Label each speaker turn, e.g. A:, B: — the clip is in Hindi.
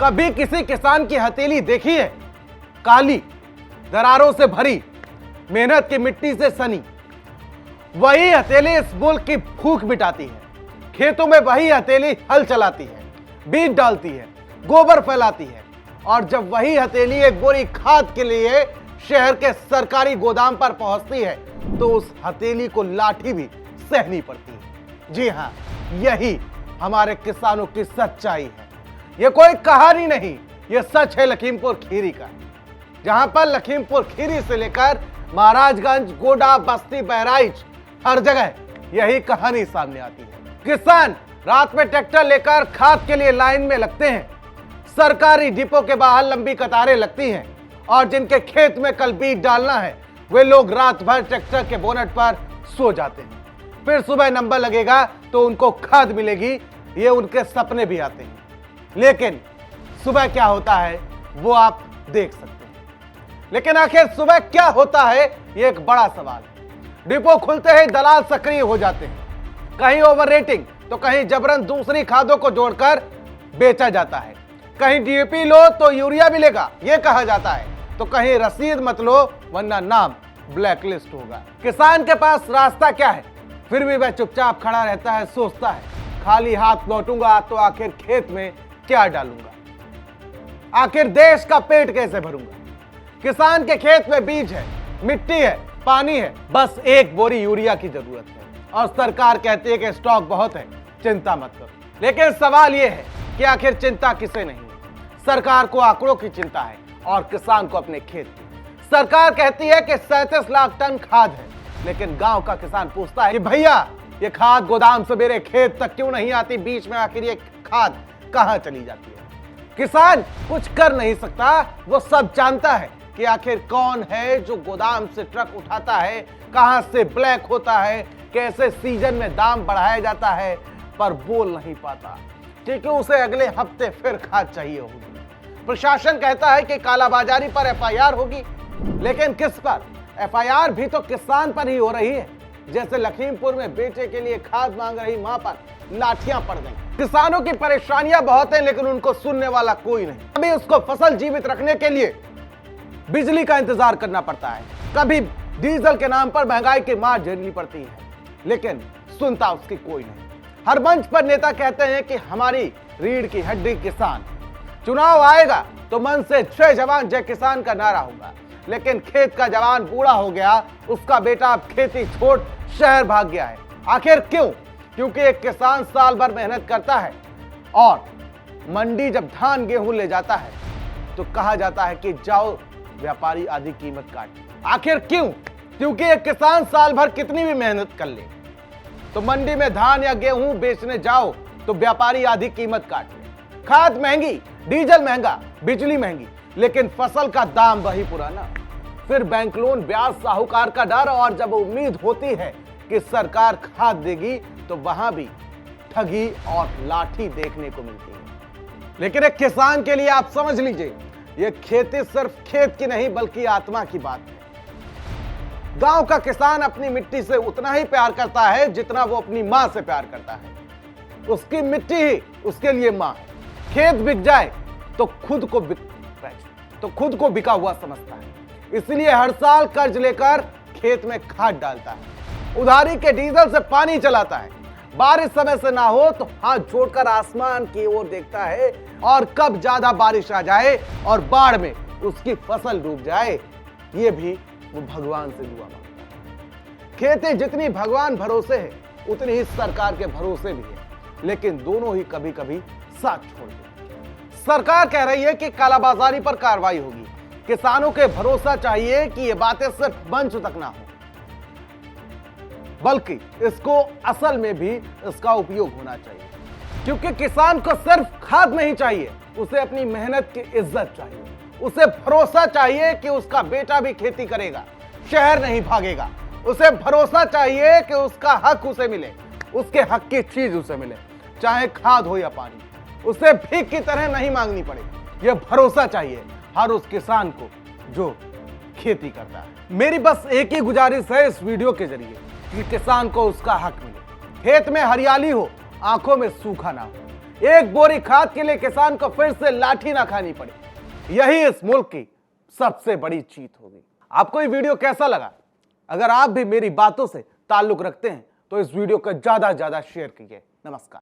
A: कभी किसी किसान की हथेली देखी है? काली, दरारों से भरी, मेहनत की मिट्टी से सनी। वही हथेली इस मुल्क की भूख मिटाती है। खेतों में वही हथेली हल चलाती है, बीज डालती है, गोबर फैलाती है, और जब वही हथेली एक बोरी खाद के लिए शहर के सरकारी गोदाम पर पहुंचती है तो उस हथेली को लाठी भी सहनी पड़ती है। जी हां, यही हमारे किसानों की सच्चाई है। यह कोई कहानी नहीं, यह सच है लखीमपुर खीरी का, जहां पर लखीमपुर खीरी से लेकर महाराजगंज, गोडा, बस्ती, बहराइच, हर जगह यही कहानी सामने आती है। किसान रात में ट्रैक्टर लेकर खाद के लिए लाइन में लगते हैं, सरकारी डिपो के बाहर लंबी कतारें लगती हैं, और जिनके खेत में कल बीज डालना है वे लोग रात भर ट्रैक्टर के बोनट पर सो जाते हैं। फिर सुबह नंबर लगेगा तो उनको खाद मिलेगी, ये उनके सपने भी आते हैं। लेकिन सुबह क्या होता है वो आप देख सकते हैं। लेकिन आखिर सुबह क्या होता है, ये एक बड़ा सवाल है। डिपो खुलते ही दलाल सक्रिय हो जाते हैं, कहीं ओवर रेटिंग तो कहीं जबरन दूसरी खादों को जोड़कर बेचा जाता है। कहीं डीएपी लो तो यूरिया मिलेगा ये कहा जाता है, तो कहीं रसीद मत लो वरना नाम ब्लैकलिस्ट होगा। किसान के पास रास्ता क्या है, फिर भी वह चुपचाप खड़ा रहता है, सोचता है खाली हाथ लौटूंगा तो आखिर खेत में क्या डालूंगा, आखिर देश का पेट कैसे भरूंगा। किसान के खेत में बीज है, मिट्टी है, पानी है, बस एक बोरी यूरिया की जरूरत है, और सरकार कहती है कि स्टॉक बहुत है, चिंता मत करो। लेकिन सवाल यह है कि आखिर चिंता किसे नहीं है। सरकार को आंकड़ों की चिंता है और किसान को अपने खेत की। सरकार कहती है कि 37 लाख टन खाद है, लेकिन गांव का किसान पूछता है कि भैया ये खाद गोदाम से मेरे खेत तक क्यों नहीं आती, बीच में आखिर ये खाद कहां चली जाती है। किसान कुछ कर नहीं सकता, वो सब जानता है कि आखिर कौन है जो गोदाम से ट्रक उठाता है, कहां से ब्लैक होता है, कैसे सीजन में दाम बढ़ाया जाता है, पर बोल नहीं पाता क्योंकि उसे अगले हफ्ते फिर खाद चाहिए होगी। प्रशासन कहता है कि कालाबाजारी पर एफआईआर होगी, लेकिन किस पर? एफआईआर भी तो किसान पर ही हो रही है। जैसे लखीमपुर में बेटे के लिए खाद मांग रही मां पर लाठियां पड़ गई। किसानों की परेशानियां बहुत हैं, लेकिन उनको सुनने वाला कोई नहीं। कभी उसको फसल जीवित रखने के लिए बिजली का इंतजार करना पड़ता है, कभी डीजल के नाम पर महंगाई की मार झेलनी पड़ती है, लेकिन सुनता उसकी कोई नहीं। हर मंच पर नेता कहते हैं कि हमारी रीढ़ की हड्डी किसान, चुनाव आएगा तो मन से जय जवान जय किसान का नारा होगा, लेकिन खेत का जवान बूढ़ा हो गया, उसका बेटा अब खेती छोड़ शहर भाग गया है। आखिर क्यों? क्योंकि एक किसान साल भर मेहनत करता है और मंडी जब धान गेहूं ले जाता है तो कहा जाता है कि जाओ व्यापारी आधी कीमत काट। आखिर क्यों? क्योंकि एक किसान साल भर कितनी भी मेहनत कर ले तो मंडी में धान या गेहूं बेचने जाओ तो व्यापारी आधी कीमत काट ले। खाद महंगी, डीजल महंगा, बिजली महंगी, लेकिन फसल का दाम वही पुराना। फिर बैंक लोन, ब्याज, साहूकार का डर, और जब उम्मीद होती है कि सरकार खाद देगी तो वहां भी ठगी और लाठी देखने को मिलती है। लेकिन एक किसान के लिए आप समझ लीजिए, यह खेती सिर्फ खेत की नहीं बल्कि आत्मा की बात है। गांव का किसान अपनी मिट्टी से उतना ही प्यार करता है जितना वो अपनी मां से प्यार करता है। उसकी मिट्टी ही उसके लिए मां है। खेत बिक जाए तो खुद को बिका हुआ समझता है, इसलिए हर साल कर्ज लेकर खेत में खाद डालता है, उधारी के डीजल से पानी चलाता है, बारिश समय से ना हो तो हाथ जोड़कर आसमान की ओर देखता है, और कब ज्यादा बारिश आ जाए और बाढ़ में उसकी फसल डूब जाए ये भी वो भगवान से दुआ मांगता है। खेती जितनी भगवान भरोसे है उतनी ही सरकार के भरोसे भी है, लेकिन दोनों ही कभी कभी साथ छोड़ देते हैं। सरकार कह रही है कि कालाबाजारी पर कार्रवाई होगी, किसानों के भरोसा चाहिए कि ये बातें सिर्फ मंच तक ना हो, बल्कि इसको असल में भी इसका उपयोग होना चाहिए, क्योंकि किसान को सिर्फ खाद नहीं चाहिए, उसे अपनी मेहनत की इज्जत चाहिए, उसे भरोसा चाहिए कि उसका बेटा भी खेती करेगा, शहर नहीं भागेगा, उसे भरोसा चाहिए कि उसका हक उसे मिले, उसके हक की चीज उसे मिले, चाहे खाद हो या पानी, उसे भीख की तरह नहीं मांगनी पड़े। यह भरोसा चाहिए हर उस किसान को जो खेती करता है। मेरी बस एक ही गुजारिश है इस वीडियो के जरिए कि किसान को उसका हक मिले, खेत में हरियाली हो, आंखों में सूखा ना हो। एक बोरी खाद के लिए किसान को फिर से लाठी ना खानी पड़े। यही इस मुल्क की सबसे बड़ी जीत होगी। आपको ये वीडियो कैसा लगा? अगर आप भी मेरी बातों से ताल्लुक रखते हैं तो इस वीडियो को ज्यादा से ज्यादा शेयर कीजिए। नमस्कार।